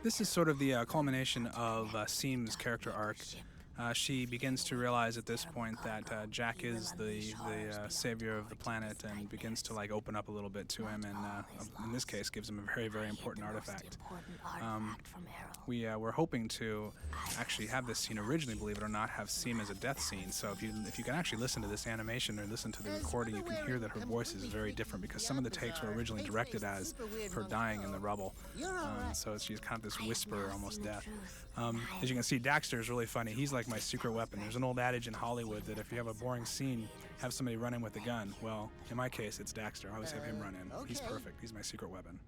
This is sort of the culmination of Seam's character arc. She begins to realize at this point that Jack is the savior of the planet, and begins to like open up a little bit to him, and in this case, gives him a very important artifact. Um, we're hoping to actually have this scene originally, believe it or not, have Seam as a death scene. So if you can actually listen to this animation or listen to the recording, you can hear that her voice is very different because some of the takes were originally directed as her dying in the rubble. So she's kind of this whisperer, almost death. As you can see, Daxter is really funny. He's like my secret weapon. There's an old adage in Hollywood that if you have a boring scene, have somebody run in with a gun. Well, in my case, it's Daxter. I always have him run in. He's perfect. He's my secret weapon.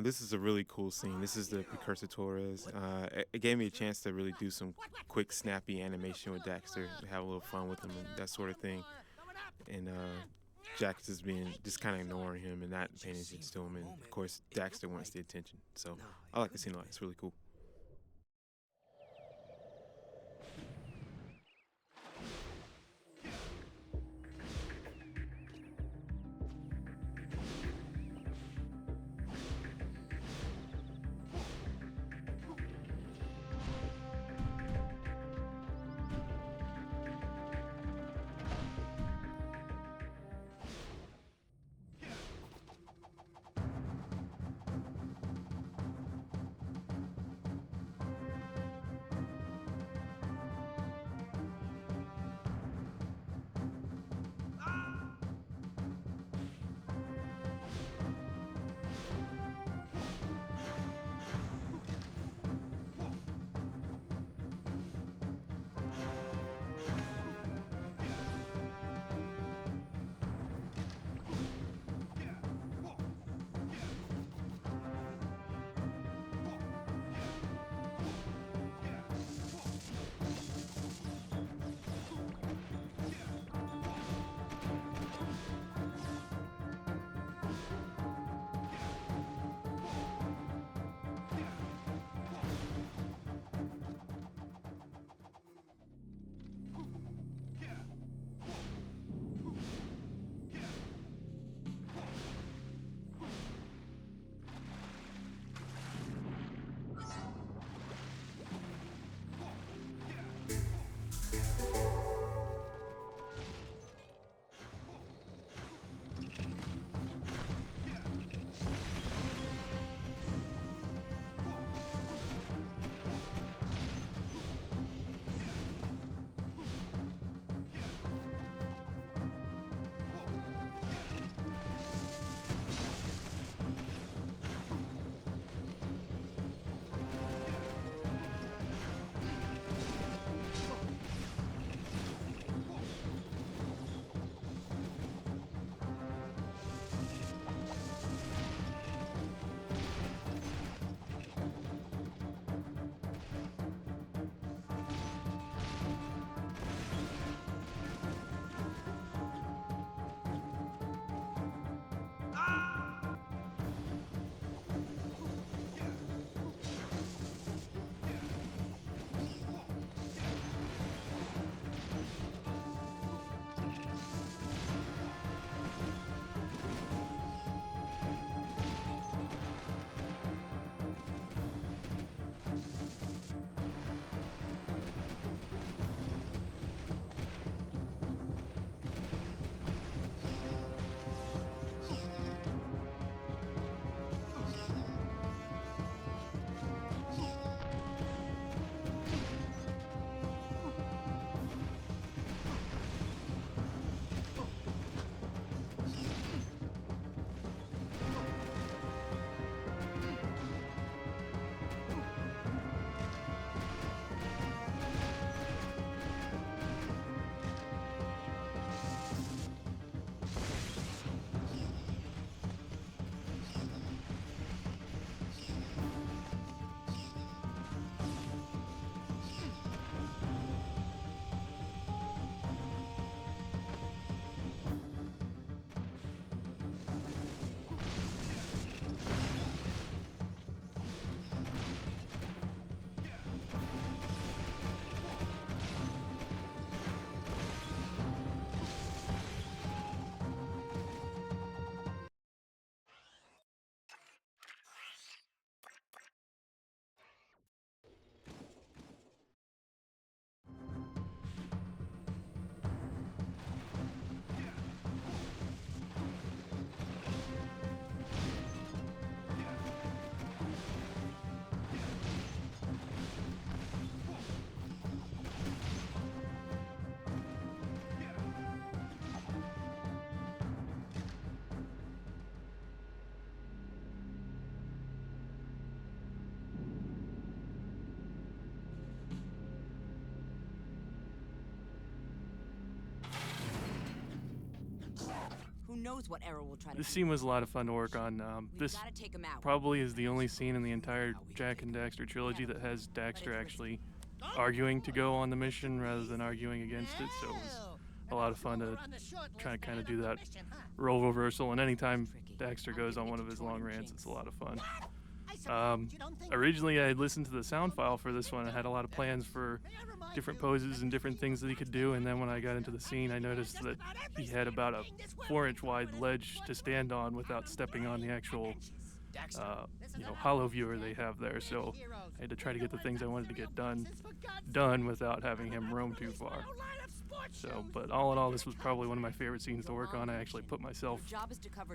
This is a really cool scene. This is the precursor Torres. It gave me a chance to really do some quick, snappy animation with Daxter, have a little fun with him and that sort of thing. And Jack is just kind of ignoring him and not paying attention to him. And of course, Daxter wants the attention. So I like the scene a lot. It's really cool. knows what error we'll try to This do. scene was a lot of fun to work on. This Gotta take him out. probably is the only scene in the entire Jack and Daxter trilogy that has Daxter actually arguing to go on the mission rather than arguing against it, so it was a lot of fun to kind of do that role reversal, and anytime Daxter goes on one of his long rants, it's a lot of fun. Originally, I had listened to the sound file for this one. I had a lot of plans for different poses and different things that he could do, and then when I got into the scene, I noticed that he had about a 4-inch wide ledge to stand on without stepping on the actual hollow viewer they have there, so I had to try to get the things I wanted to get done without having him roam too far. So, but all in all, this was probably one of my favorite scenes to work on. I actually put myself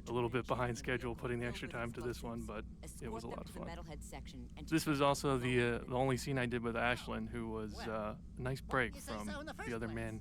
a little bit behind schedule putting the extra time to this one, but it was a lot of fun. This was also the only scene I did with Ashlyn, who was a nice break from the other men.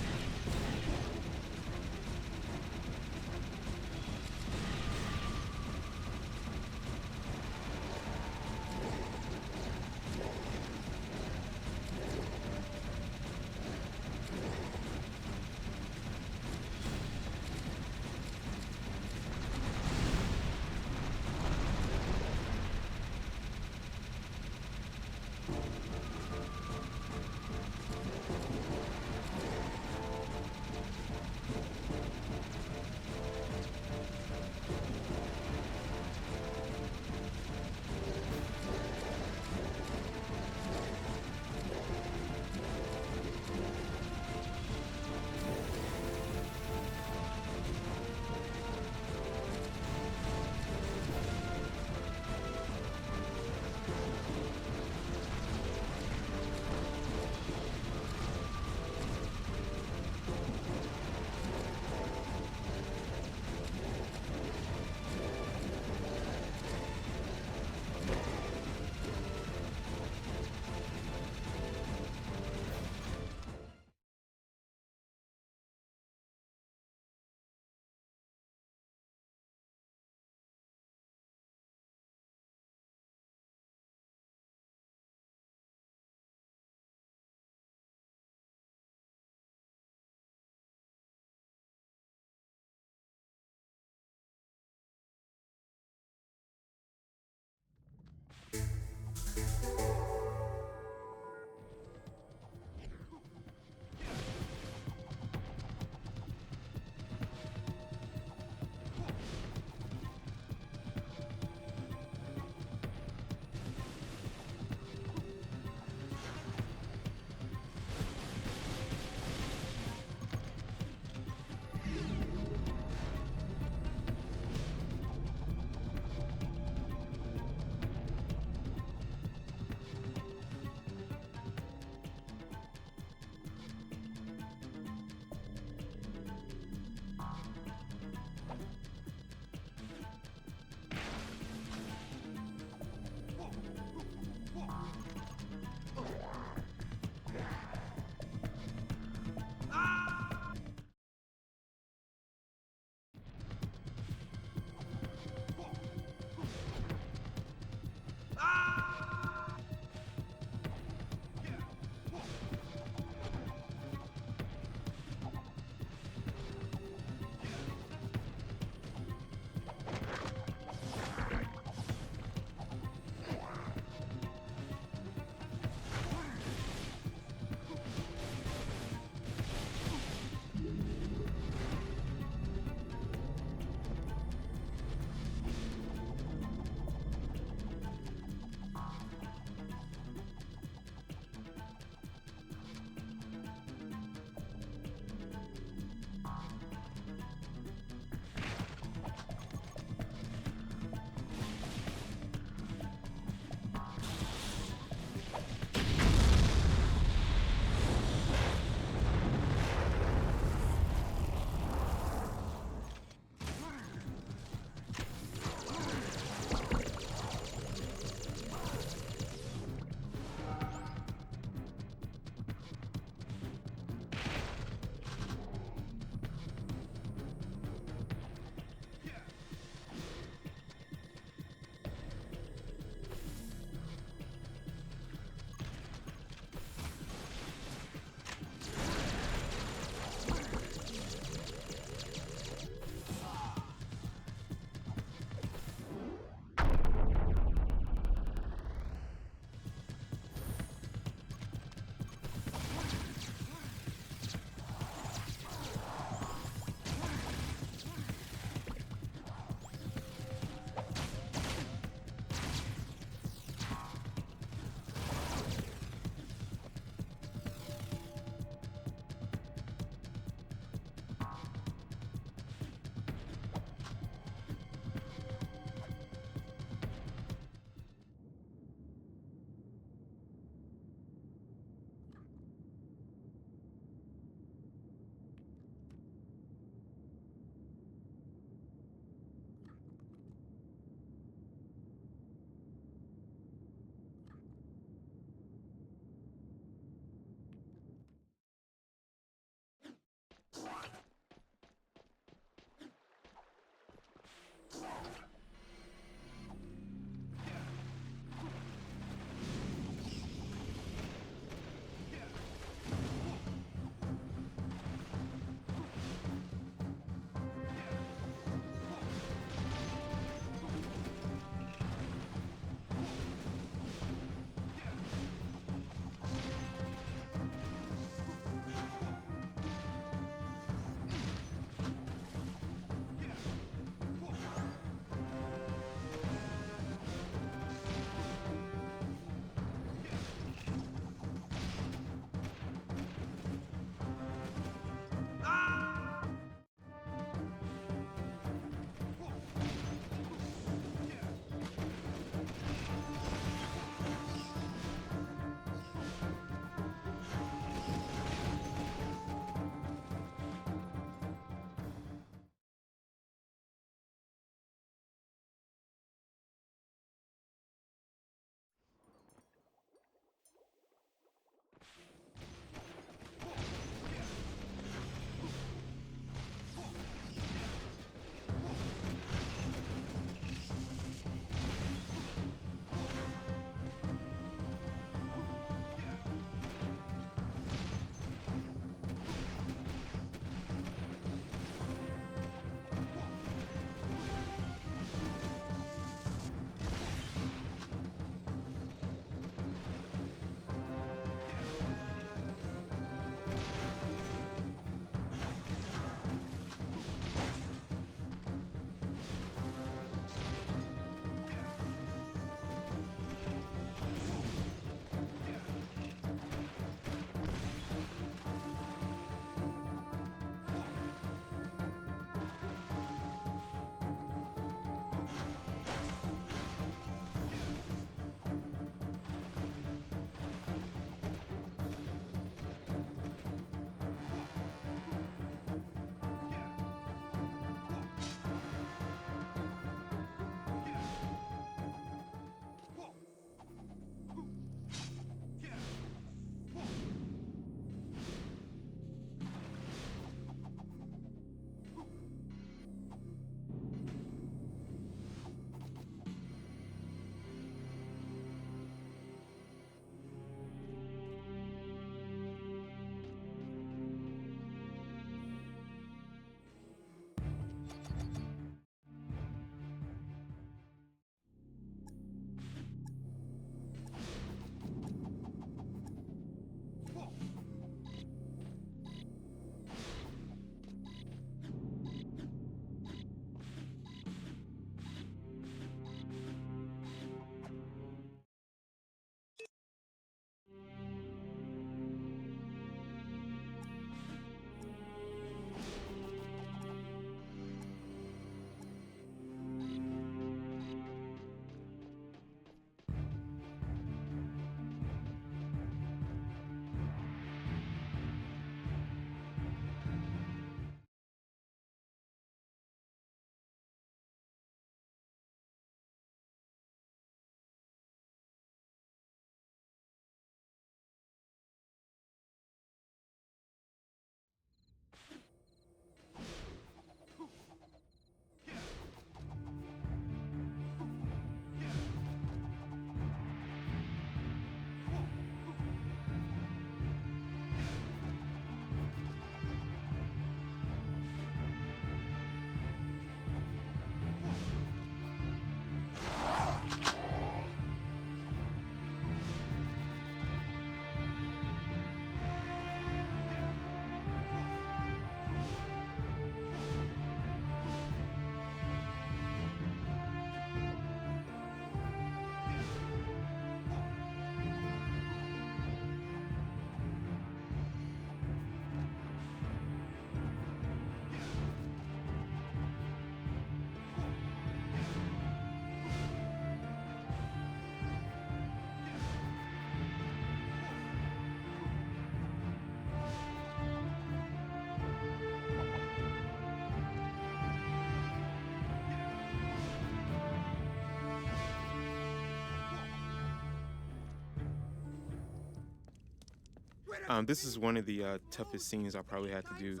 This is one of the toughest scenes I probably had to do.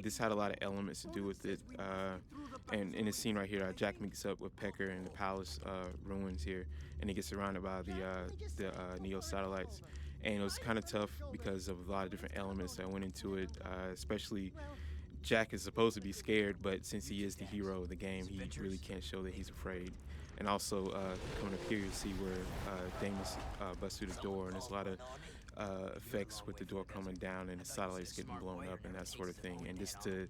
This had a lot of elements to do with it. And in the scene right here, Jack meets up with Pecker in the palace ruins here, and he gets surrounded by the Neo satellites. And it was kind of tough because of a lot of different elements that went into it, especially Jack is supposed to be scared, but since he is the hero of the game, he really can't show that he's afraid. And also, coming up here, you see where Damus busts through the door, and there's a lot of effects with the door coming down and the satellites getting blown up and that sort of thing. And just to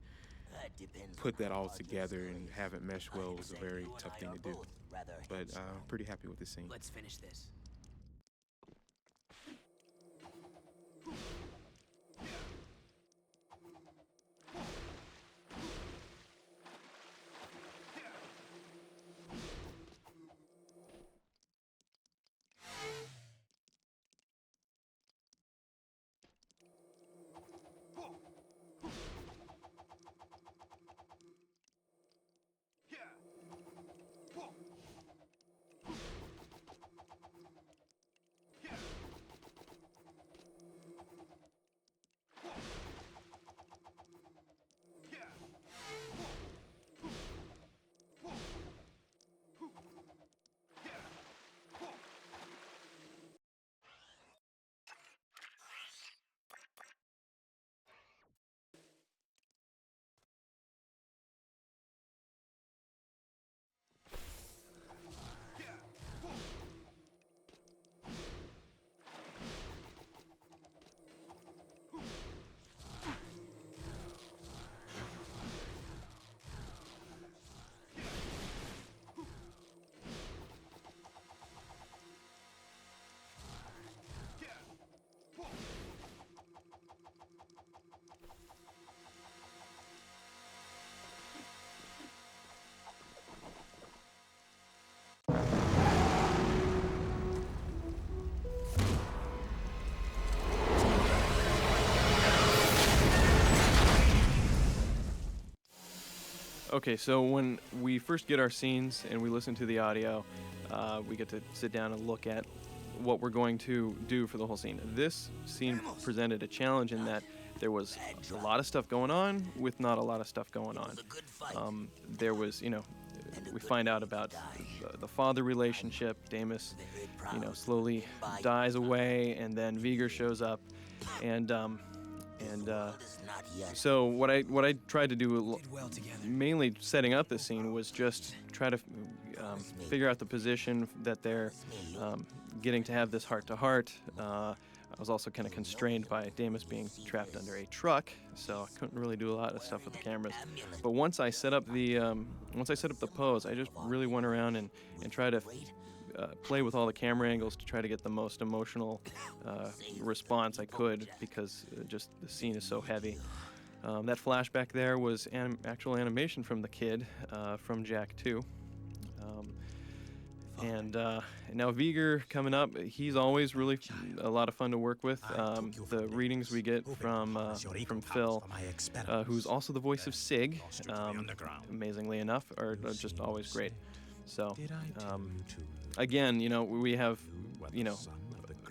put that all together and have it mesh well was a very tough thing to do. But I'm pretty happy with the scene. Let's finish this. Okay, so when we first get our scenes and we listen to the audio, we get to sit down and look at what we're going to do for the whole scene. This scene presented a challenge in that there was a lot of stuff going on with not a lot of stuff going on. There was, we find out about the father relationship. Damus, slowly dies away, and then Viger shows up, and so what I tried to do, mainly setting up the scene, was just try to figure out the position that they're getting to have this heart-to-heart. I was also kind of constrained by Damus being trapped under a truck, so I couldn't really do a lot of stuff with the cameras. But once I set up the pose, I just really went around and tried to play with all the camera angles to try to get the most emotional response I could, because just the scene is so heavy. That flashback there was actual animation from the kid, from Jack 2. And now Viger coming up, he's always really a lot of fun to work with. The readings we get from Phil, who's also the voice of Sig, amazingly enough, are just always great. So again, we have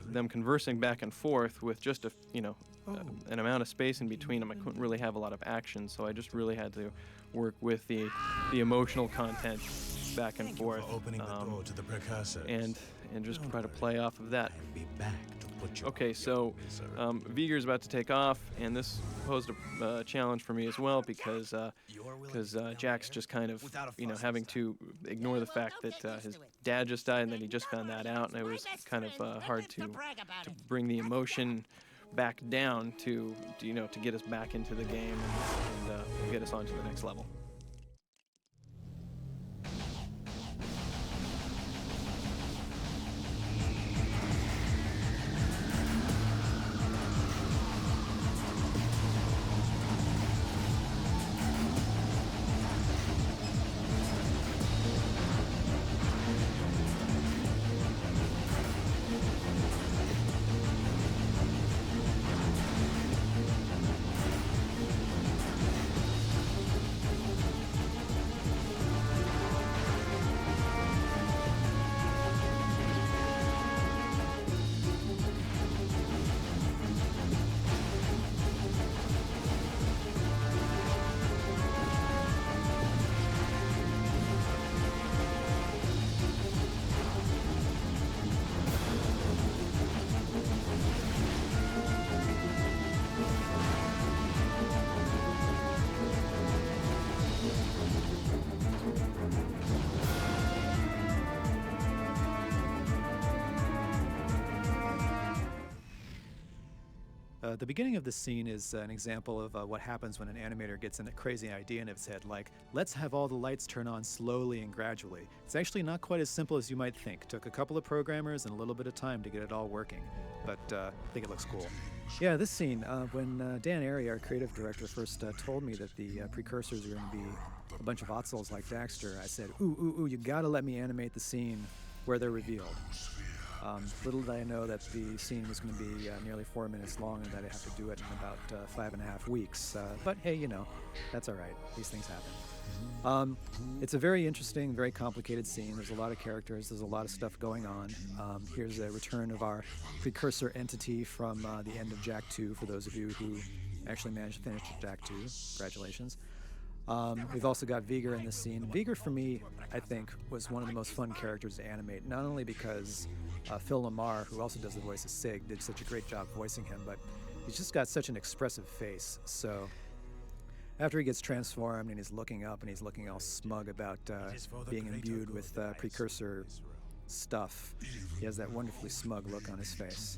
them conversing back and forth with just an amount of space in between them. I couldn't really have a lot of action, so I just really had to work with the emotional content back and forth, and just try to play off of that. Okay, so Viger's about to take off, and this posed a challenge for me as well, because Jack's just kind of having to ignore the fact that his dad just died, and then he just found that out, and it was kind of hard to bring the emotion back down to get us back into the game and get us on to the next level. The beginning of this scene is an example of what happens when an animator gets a crazy idea in his head, like, let's have all the lights turn on slowly and gradually. It's actually not quite as simple as you might think. It took a couple of programmers and a little bit of time to get it all working, but I think it looks cool. Yeah, this scene, when Dan Arey, our creative director, first told me that the precursors are going to be a bunch of Otzels like Daxter, I said, ooh, you gotta let me animate the scene where they're revealed. Little did I know that the scene was going to be nearly 4 minutes long and that I'd have to do it in about 5.5 weeks. But hey, you know, that's all right. These things happen. It's a very interesting, very complicated scene. There's a lot of characters. There's a lot of stuff going on. Here's a return of our precursor entity from the end of Jak 2, for those of you who actually managed to finish Jak 2. Congratulations. We've also got Viger in this scene. Viger, for me, I think, was one of the most fun characters to animate, not only because Phil Lamar, who also does the voice of Sig, did such a great job voicing him, but he's just got such an expressive face. So after he gets transformed and he's looking up and he's looking all smug about being imbued with precursor stuff, he has that wonderfully smug look on his face.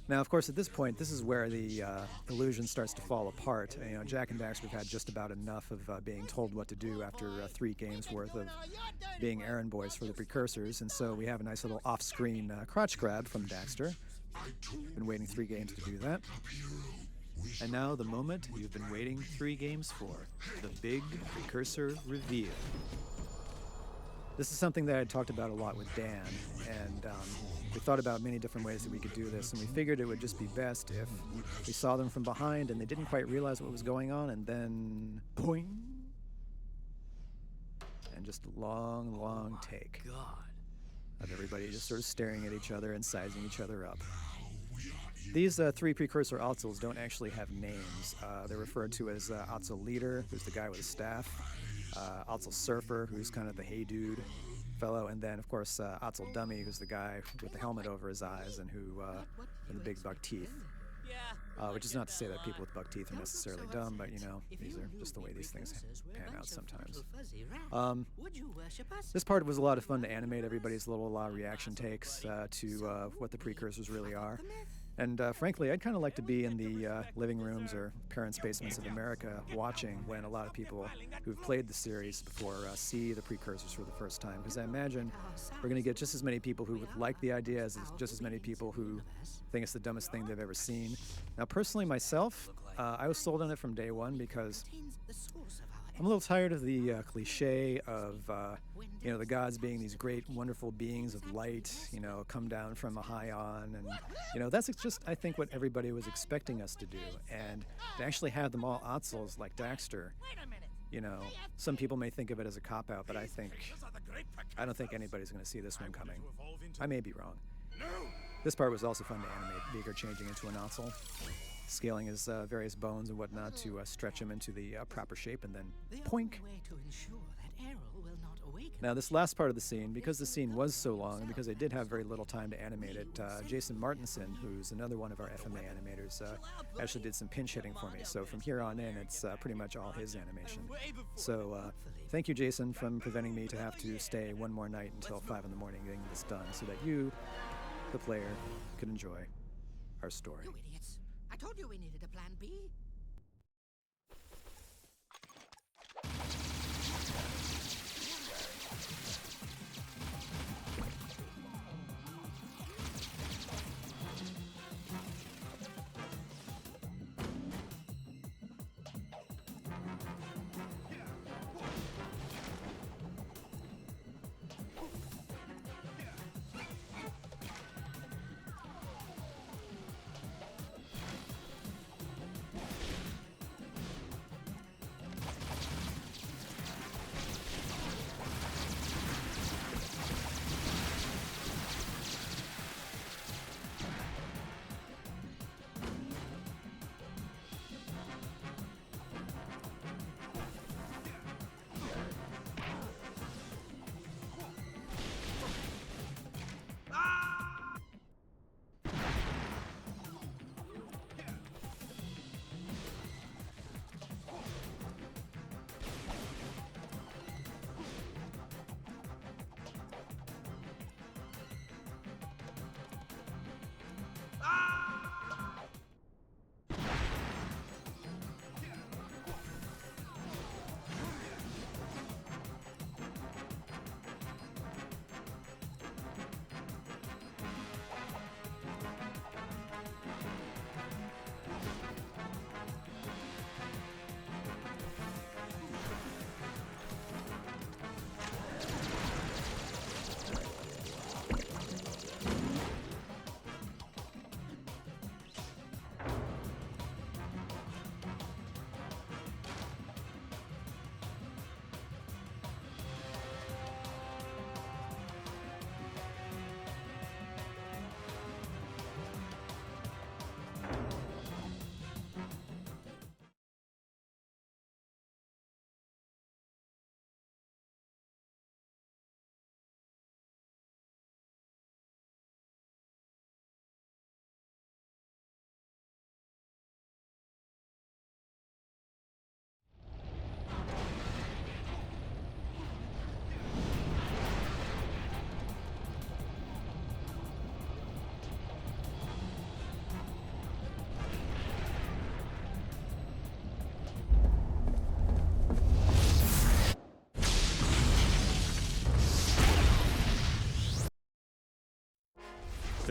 Now, of course, at this point, this is where the illusion starts to fall apart. You know, Jak and Daxter have had just about enough of being told what to do after 3 games worth of being errand boys for the precursors, and so we have a nice little off-screen crotch grab from Daxter. Been waiting 3 games to do that. And now the moment you've been waiting 3 games for, the big precursor reveal. This is something that I talked about a lot with Dan, and we thought about many different ways that we could do this, and we figured it would just be best if we saw them from behind and they didn't quite realize what was going on, and then boing, and just a long, long take of everybody just sort of staring at each other and sizing each other up. These 3 precursor Otzels don't actually have names. They're referred to as Otzel Leader, who's the guy with the staff, Otzel Surfer, who's kind of the hey dude fellow, and then of course Otzel Dummy, who's the guy with the helmet over his eyes and who with the big buck teeth. Which is not to say that people with buck teeth are necessarily dumb, but you know, these are just the way these things pan out sometimes. This part was a lot of fun to animate. Everybody's little reaction takes to what the precursors really are. And frankly, I'd kind of like to be in the living rooms or parents' basements of America watching when a lot of people who've played the series before see the precursors for the first time. Because I imagine we're going to get just as many people who would like the idea as just as many people who think it's the dumbest thing they've ever seen. Now, personally, myself, I was sold on it from day one because I'm a little tired of the cliche of, you know, the gods being these great, wonderful beings of light, you know, come down from a high on. And, you know, that's just, I think, what everybody was expecting us to do. And to actually have them all Otzels like Daxter, you know, some people may think of it as a cop-out, but I don't think anybody's going to see this one coming. I may be wrong. This part was also fun to animate, Viger changing into an Otzel, scaling his various bones and whatnot to stretch him into the proper shape, and then poink. Now, this last part of the scene, because the scene was so long, and because I did have very little time to animate it, Jason Martinson, who's another one of our FMA animators, actually did some pinch hitting for me. So from here on in, it's pretty much all his animation. So thank you, Jason, from preventing me to have to stay one more night until 5 in the morning getting this done, so that you, the player, could enjoy our story. You idiots. I told you we needed a plan B.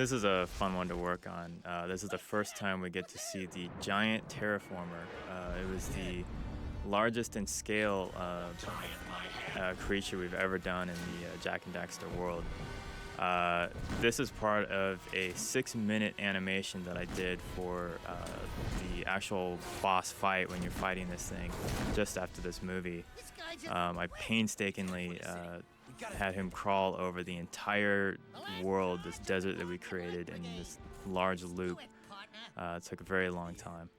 This is a fun one to work on. This is the first time we get to see the giant terraformer. It was the largest in scale creature we've ever done in the Jak and Daxter world. This is part of a 6-minute animation that I did for the actual boss fight when you're fighting this thing just after this movie. I painstakingly had him crawl over the entire world, this desert that we created in this large loop. It took a very long time.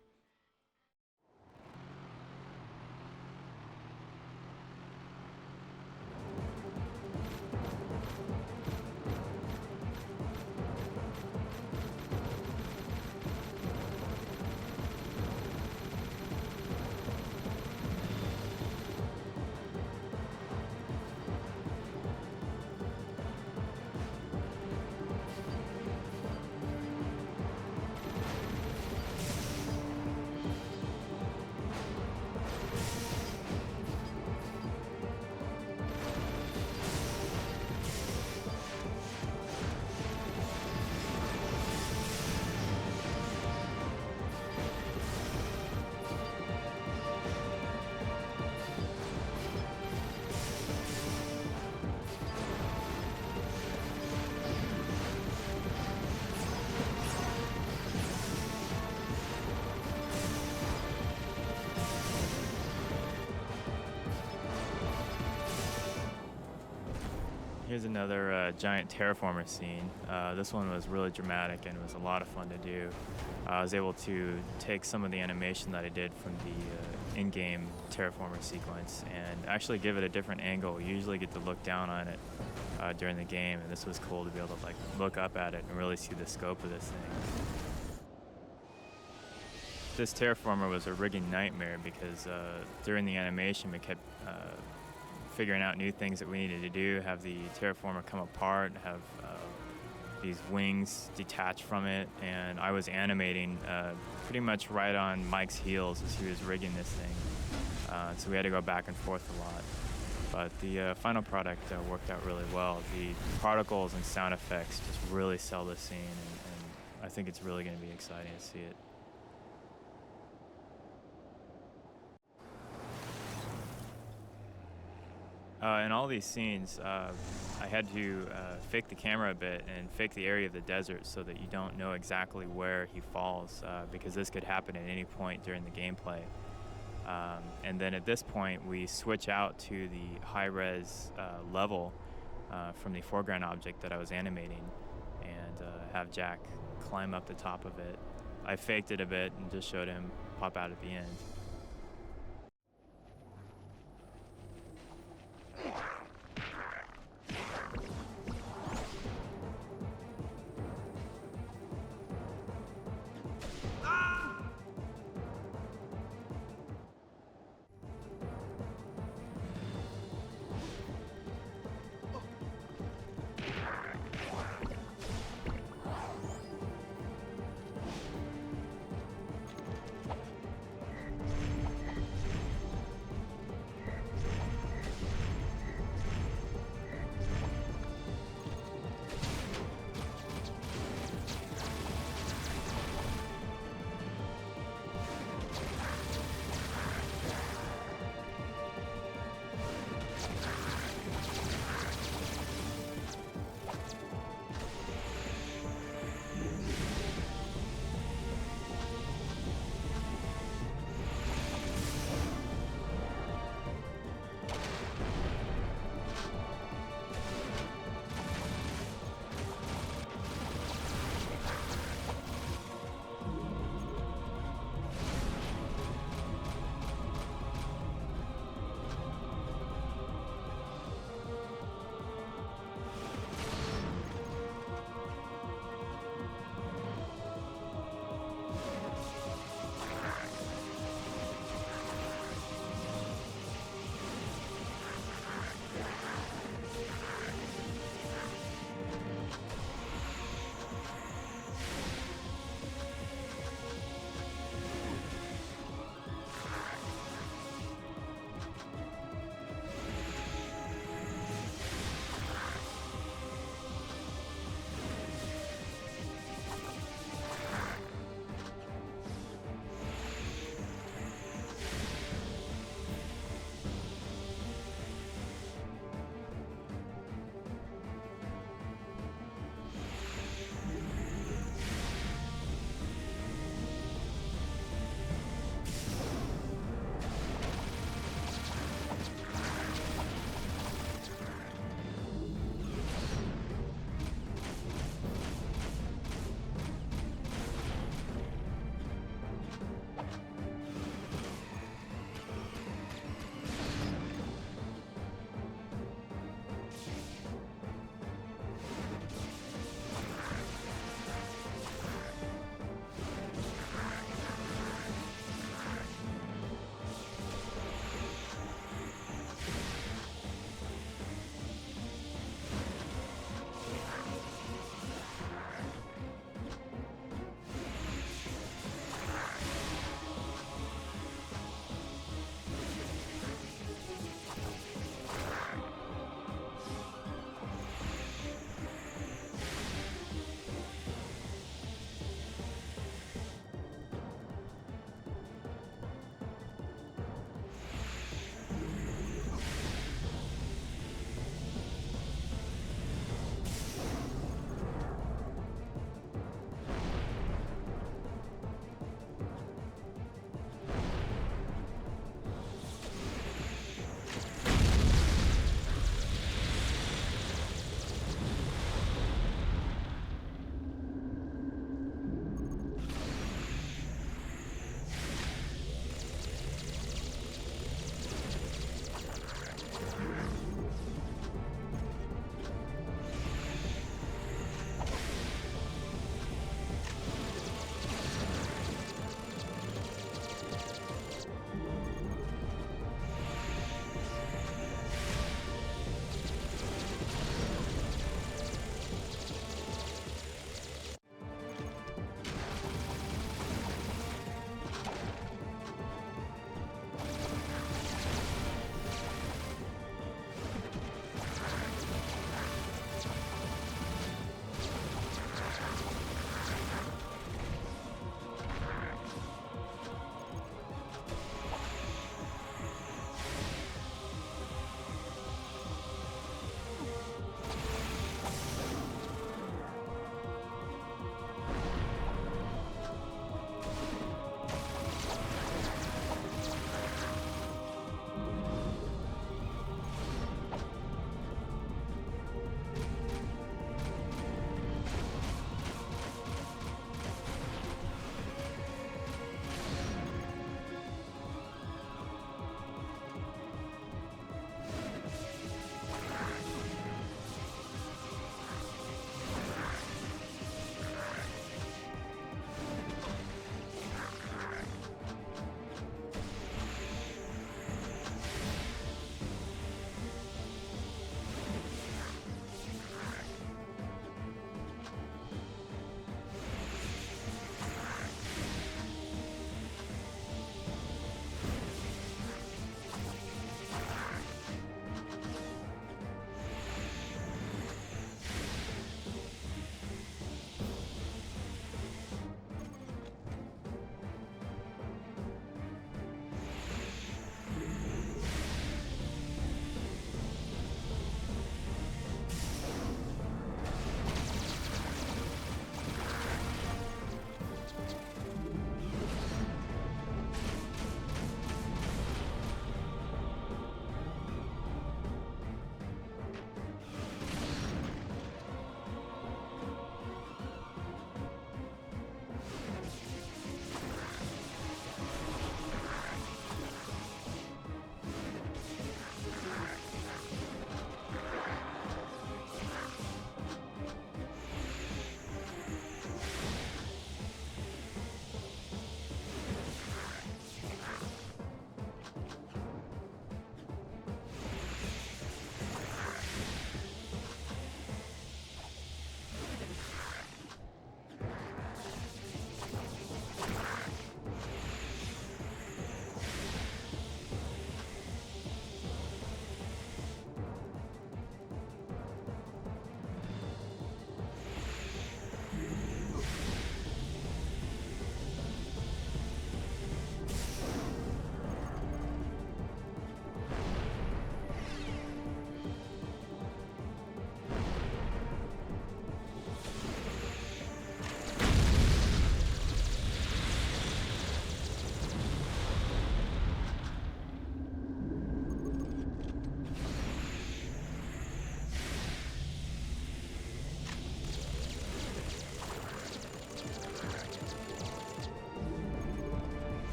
Here's another giant terraformer scene. This one was really dramatic and it was a lot of fun to do. I was able to take some of the animation that I did from the in-game terraformer sequence and actually give it a different angle. You usually get to look down on it during the game, and this was cool to be able to like look up at it and really see the scope of this thing. This terraformer was a rigging nightmare because during the animation we kept figuring out new things that we needed to do, have the terraformer come apart, have these wings detach from it, and I was animating pretty much right on Mike's heels as he was rigging this thing. So we had to go back and forth a lot. But the final product worked out really well. The particles and sound effects just really sell this scene, and I think it's really going to be exciting to see it. In all these scenes, I had to fake the camera a bit and fake the area of the desert so that you don't know exactly where he falls, because this could happen at any point during the gameplay. And then at this point, we switch out to the high-res level from the foreground object that I was animating and have Jak climb up the top of it. I faked it a bit and just showed him pop out at the end.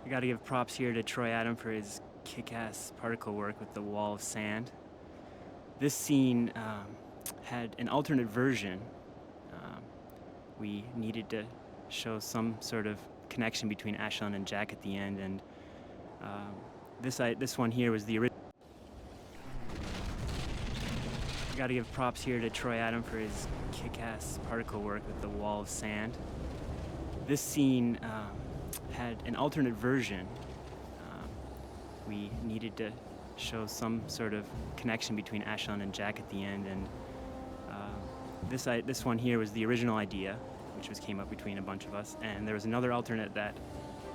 I gotta give props here to Troy Adam for his kick-ass particle work with the wall of sand. This scene had an alternate version. We needed to show some sort of connection between Ashlyn and Jack at the end, and this one here was the original. I gotta give props here to Troy Adam for his kick-ass particle work with the wall of sand. This scene had an alternate version. We needed to show some sort of connection between Ashlyn and Jack at the end, and this one here was the original idea, which came up between a bunch of us, and there was another alternate that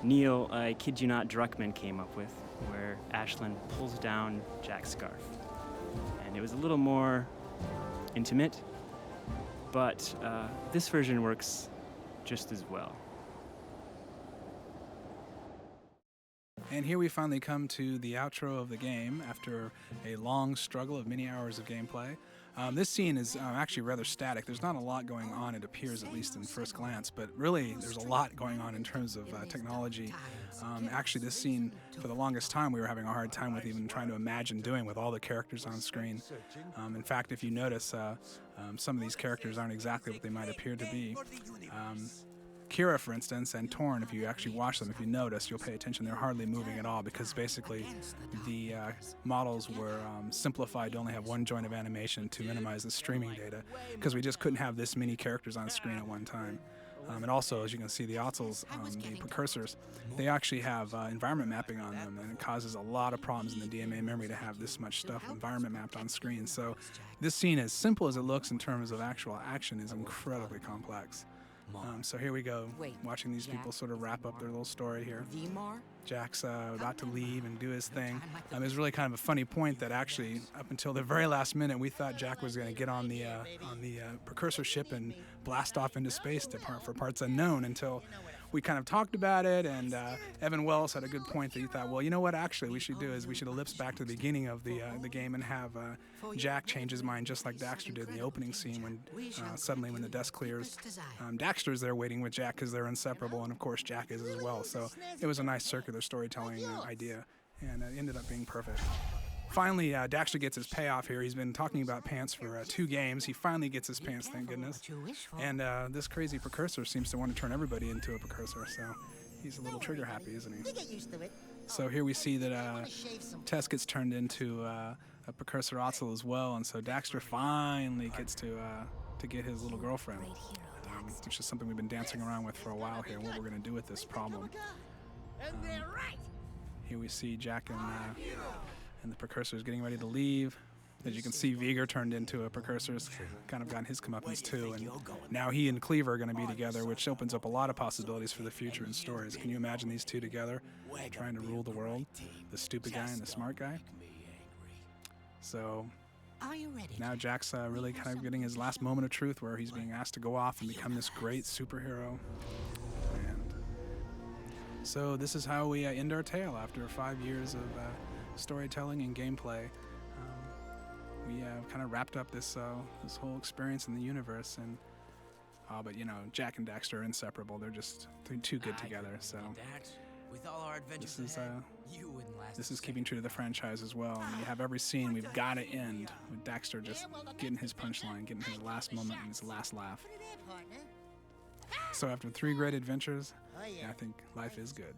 Neil, I kid you not, Druckmann came up with, where Ashlyn pulls down Jack's scarf. And it was a little more intimate, but this version works just as well. And here we finally come to the outro of the game after a long struggle of many hours of gameplay. This scene is actually rather static. There's not a lot going on, it appears, at least in first glance, but really there's a lot going on in terms of technology. Actually, this scene, for the longest time, we were having a hard time with even trying to imagine doing with all the characters on screen. In fact, if you notice, some of these characters aren't exactly what they might appear to be. Kira, for instance, and Torn, if you actually watch them, if you notice, you'll pay attention, they're hardly moving at all because basically the models were simplified to only have one joint of animation to minimize the streaming data because we just couldn't have this many characters on screen at one time. And also, as you can see, the Otzels, the precursors, they actually have environment mapping on them, and it causes a lot of problems in the DMA memory to have this much stuff environment mapped on screen. So this scene, as simple as it looks in terms of actual action, is incredibly complex. So here we go, watching these people sort of wrap up their little story here. Jack's about to leave and do his thing. It was really kind of a funny point that actually, up until the very last minute, we thought Jack was going to get on the precursor ship and blast off into space for parts unknown until we kind of talked about it, and Evan Wells had a good point that he thought, well, you know what actually we should do is we should ellipse back to the beginning of the game and have Jack change his mind just like Daxter did in the opening scene when suddenly when the desk clears. Daxter's there waiting with Jack because they're inseparable, and of course Jack is as well. So it was a nice circular storytelling idea, and it ended up being perfect. Finally, Daxter gets his payoff here. He's been talking about pants for 2 games. He finally gets his pants, thank goodness. And this crazy precursor seems to want to turn everybody into a precursor, so he's a little trigger happy, isn't he? So here we see that Tess gets turned into a precursor Otzel as well, and so Daxter finally gets to get his little girlfriend, which is something we've been dancing around with for a while here, what we're going to do with this problem. Here we see Jack and the precursor is getting ready to leave. As you can see, Viger turned into a precursor, kind of gotten his comeuppance too, and now he and Cleaver are going to be together, which opens up a lot of possibilities for the future in stories. Can you imagine these two together, trying to rule the world? The stupid guy and the smart guy? So now Jack's really kind of getting his last moment of truth where he's being asked to go off and become this great superhero. And so this is how we end our tale after 5 years of storytelling and gameplay. We kind of wrapped up this whole experience in the universe, and but you know, Jack and Daxter are inseparable. They're just too good together. So this is keeping true to the franchise as well. And you have every scene we've got to end with Daxter just getting his punchline, getting his last moment and his last laugh. So after 3 great adventures, I think life is good.